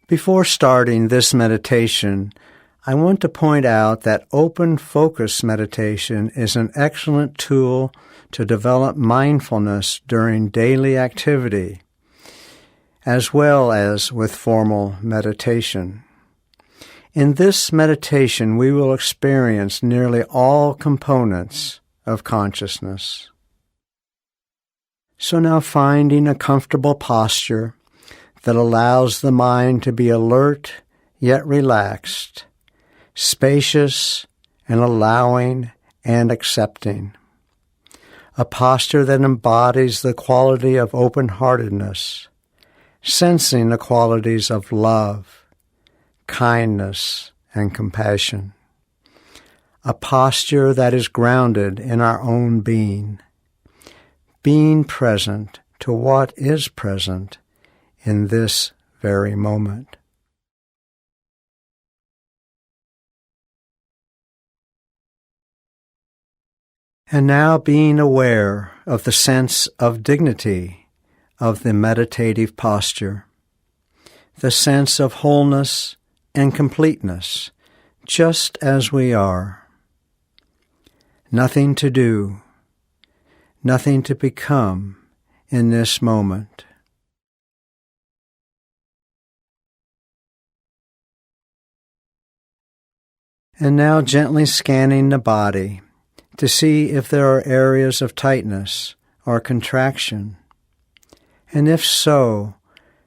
Before starting this meditation, I want to point out that open focus meditation is an excellent tool to develop mindfulness during daily activity, as well as with formal meditation. In this meditation, we will experience nearly all components of consciousness. So now finding a comfortable posture that allows the mind to be alert yet relaxed, spacious and allowing and accepting. A posture that embodies the quality of open-heartedness, sensing the qualities of love, kindness, and compassion. A posture that is grounded in our own being present to what is present in this very moment. And now being aware of the sense of dignity of the meditative posture, the sense of wholeness and completeness, just as we are. Nothing to do, nothing to become in this moment. And now gently scanning the body to see if there are areas of tightness or contraction. And if so,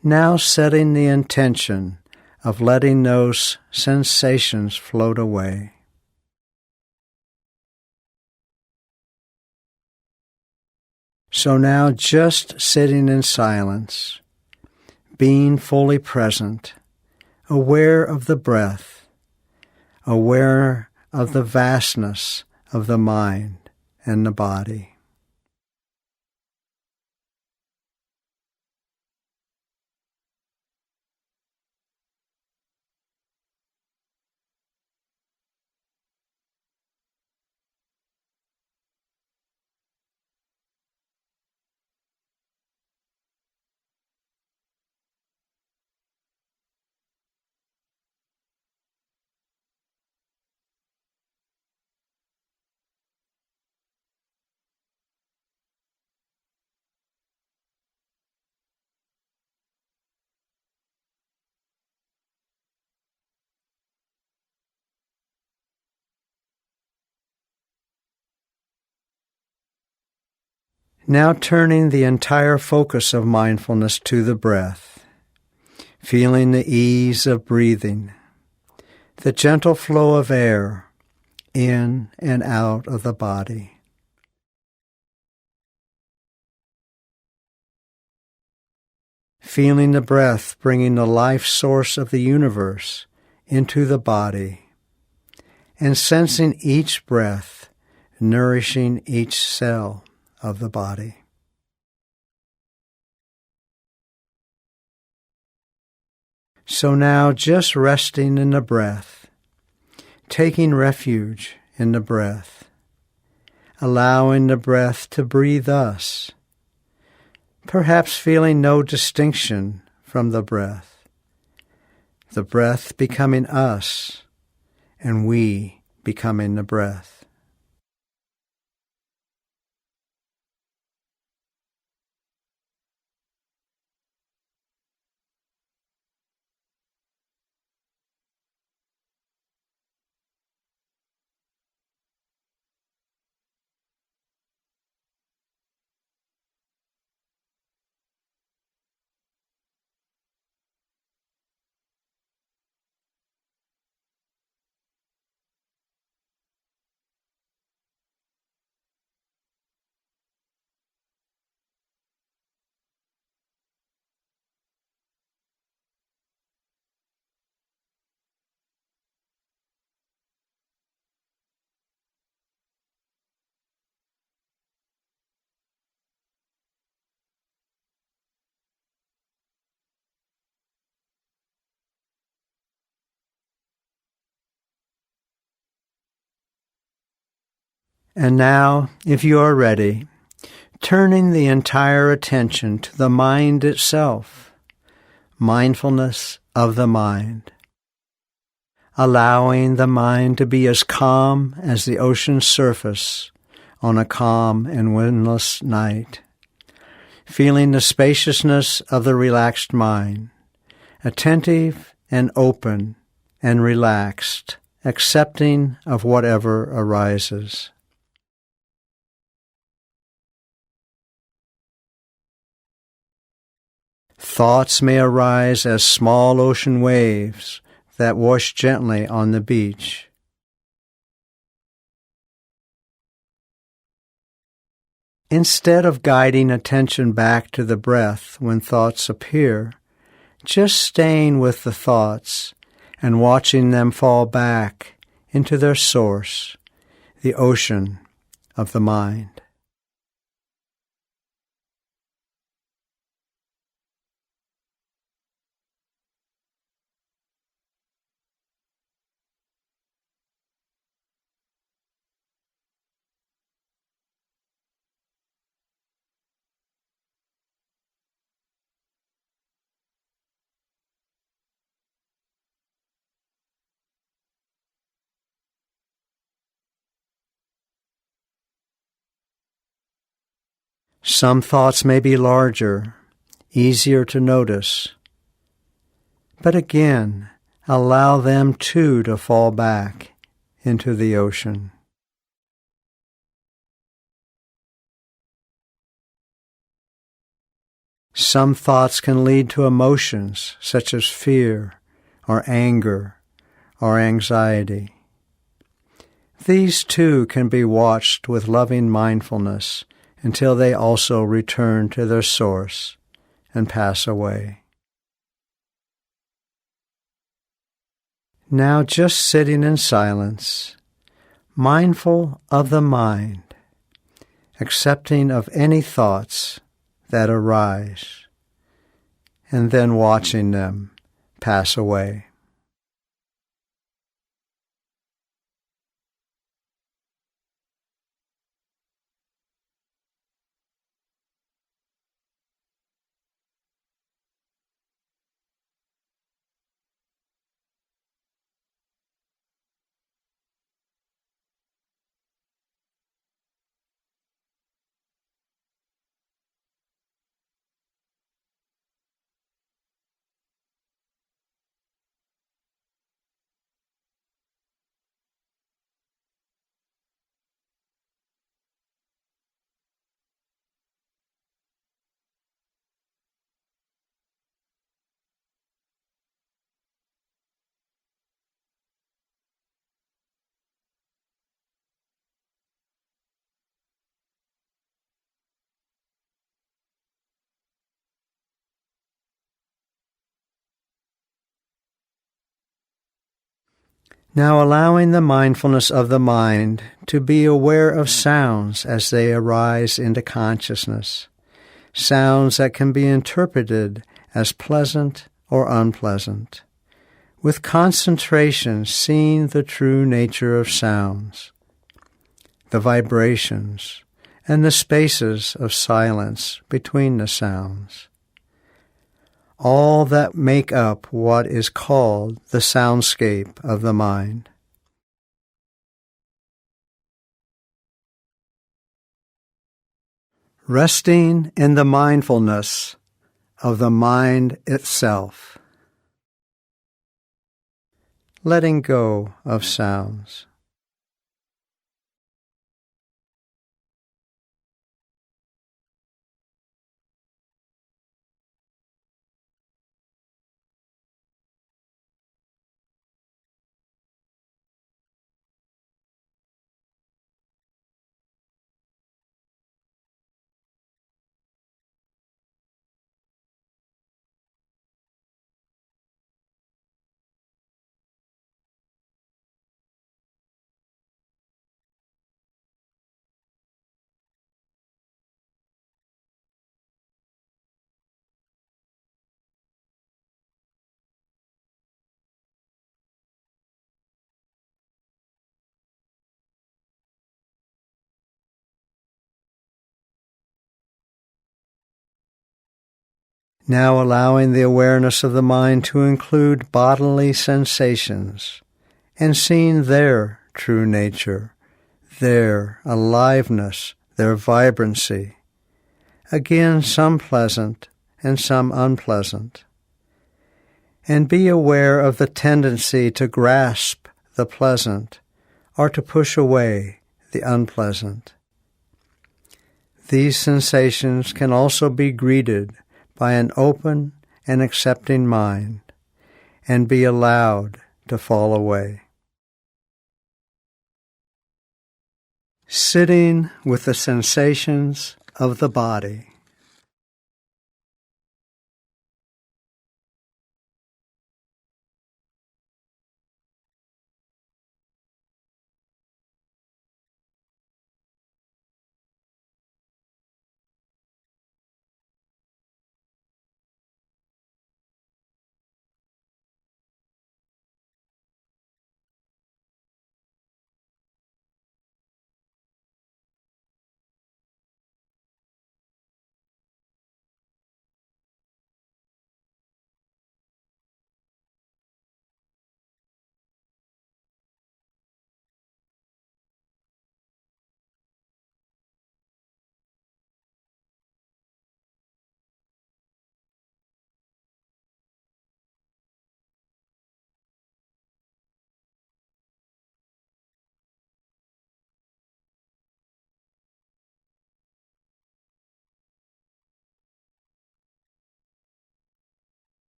now setting the intention of letting those sensations float away. So now just sitting in silence, being fully present, aware of the breath, aware of the vastness of the mind and the body. Now turning the entire focus of mindfulness to the breath, feeling the ease of breathing, the gentle flow of air in and out of the body. Feeling the breath bringing the life source of the universe into the body, and sensing each breath nourishing each cell of the body. So now just resting in the breath, taking refuge in the breath, allowing the breath to breathe us, perhaps feeling no distinction from the breath becoming us, and we becoming the breath. And now, if you are ready, turning the entire attention to the mind itself, mindfulness of the mind. Allowing the mind to be as calm as the ocean's surface on a calm and windless night. Feeling the spaciousness of the relaxed mind, attentive and open and relaxed, accepting of whatever arises. Thoughts may arise as small ocean waves that wash gently on the beach. Instead of guiding attention back to the breath when thoughts appear, just staying with the thoughts and watching them fall back into their source, the ocean of the mind. Some thoughts may be larger, easier to notice, but again, allow them too to fall back into the ocean. Some thoughts can lead to emotions such as fear or anger or anxiety. These too can be watched with loving mindfulness until they also return to their source and pass away. Now just sitting in silence, mindful of the mind, accepting of any thoughts that arise, and then watching them pass away. Now allowing the mindfulness of the mind to be aware of sounds as they arise into consciousness, sounds that can be interpreted as pleasant or unpleasant, with concentration seeing the true nature of sounds, the vibrations, and the spaces of silence between the sounds. All that make up what is called the soundscape of the mind. Resting in the mindfulness of the mind itself. Letting go of sounds. Now allowing the awareness of the mind to include bodily sensations and seeing their true nature, their aliveness, their vibrancy. Again, some pleasant and some unpleasant. And be aware of the tendency to grasp the pleasant or to push away the unpleasant. These sensations can also be greeted by an open and accepting mind and be allowed to fall away. Sitting with the sensations of the body.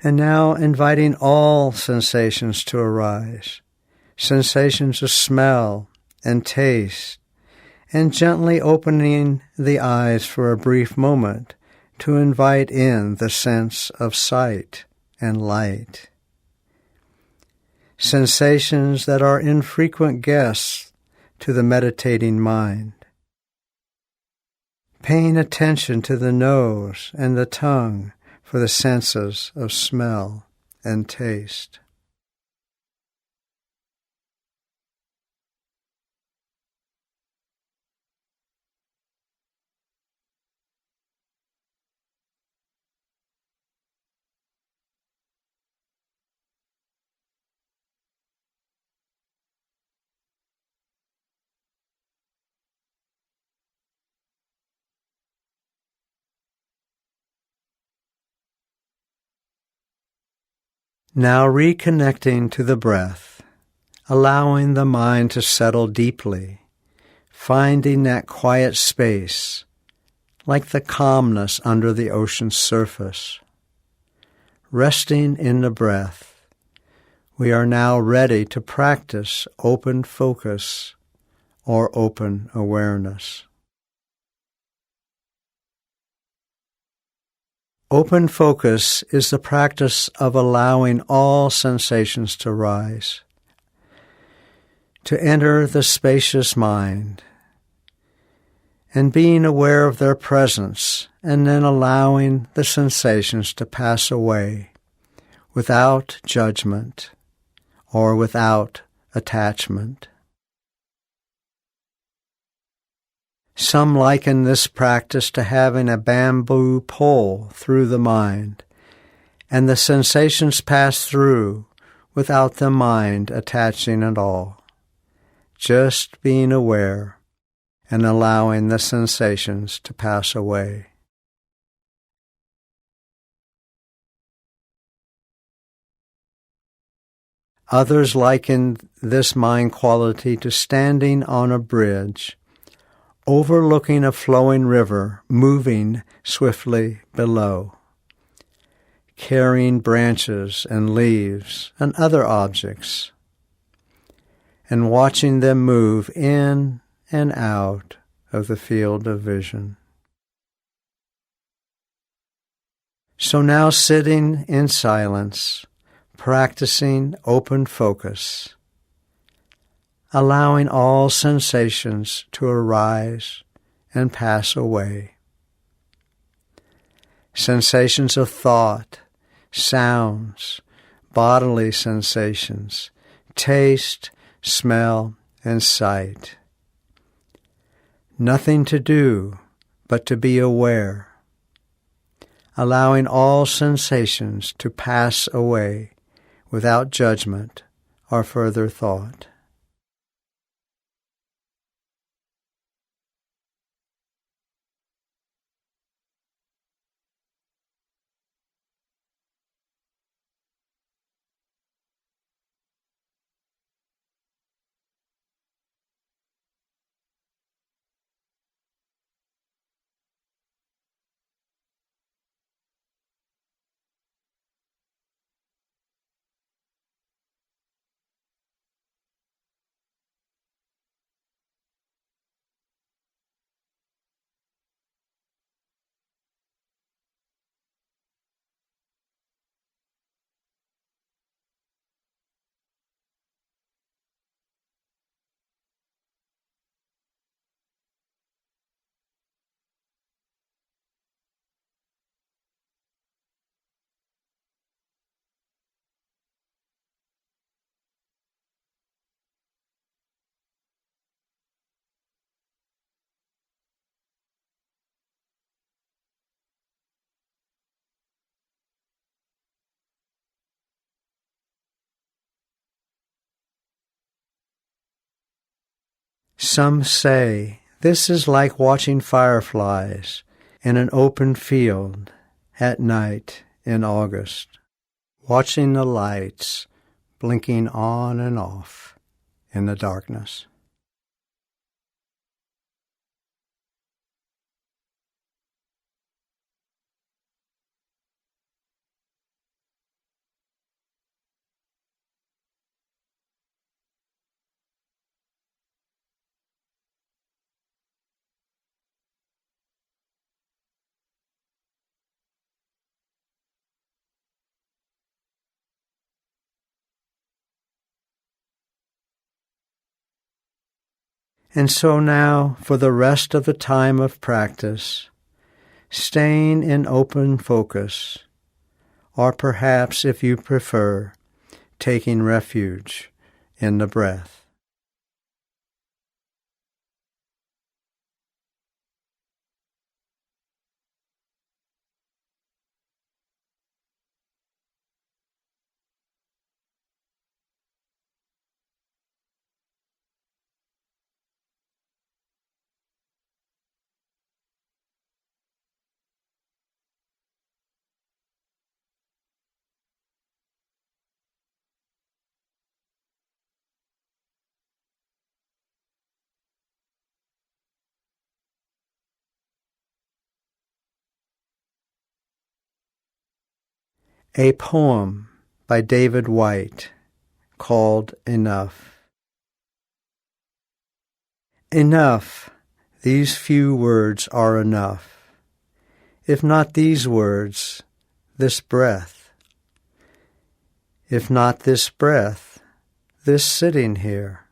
And now inviting all sensations to arise, sensations of smell and taste, and gently opening the eyes for a brief moment to invite in the sense of sight and light. Sensations that are infrequent guests to the meditating mind. Paying attention to the nose and the tongue for the senses of smell and taste. Now reconnecting to the breath, allowing the mind to settle deeply, finding that quiet space, like the calmness under the ocean's surface. Resting in the breath, we are now ready to practice open focus or open awareness. Open focus is the practice of allowing all sensations to rise, to enter the spacious mind, and being aware of their presence, and then allowing the sensations to pass away without judgment or without attachment. Some liken this practice to having a bamboo pole through the mind, and the sensations pass through without the mind attaching at all, just being aware and allowing the sensations to pass away. Others liken this mind quality to standing on a bridge, overlooking a flowing river moving swiftly below, carrying branches and leaves and other objects, and watching them move in and out of the field of vision. So now sitting in silence, practicing open focus, allowing all sensations to arise and pass away. Sensations of thought, sounds, bodily sensations, taste, smell, and sight. Nothing to do but to be aware, allowing all sensations to pass away without judgment or further thought. Some say this is like watching fireflies in an open field at night in August, watching the lights blinking on and off in the darkness. And so now, for the rest of the time of practice, staying in open focus, or perhaps, if you prefer, taking refuge in the breath. A poem by David White called Enough. Enough, these few words are enough. If not these words, this breath. If not this breath, this sitting here.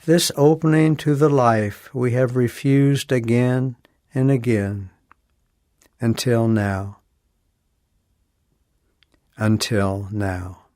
This opening to the life we have refused again and again, until now. Until now.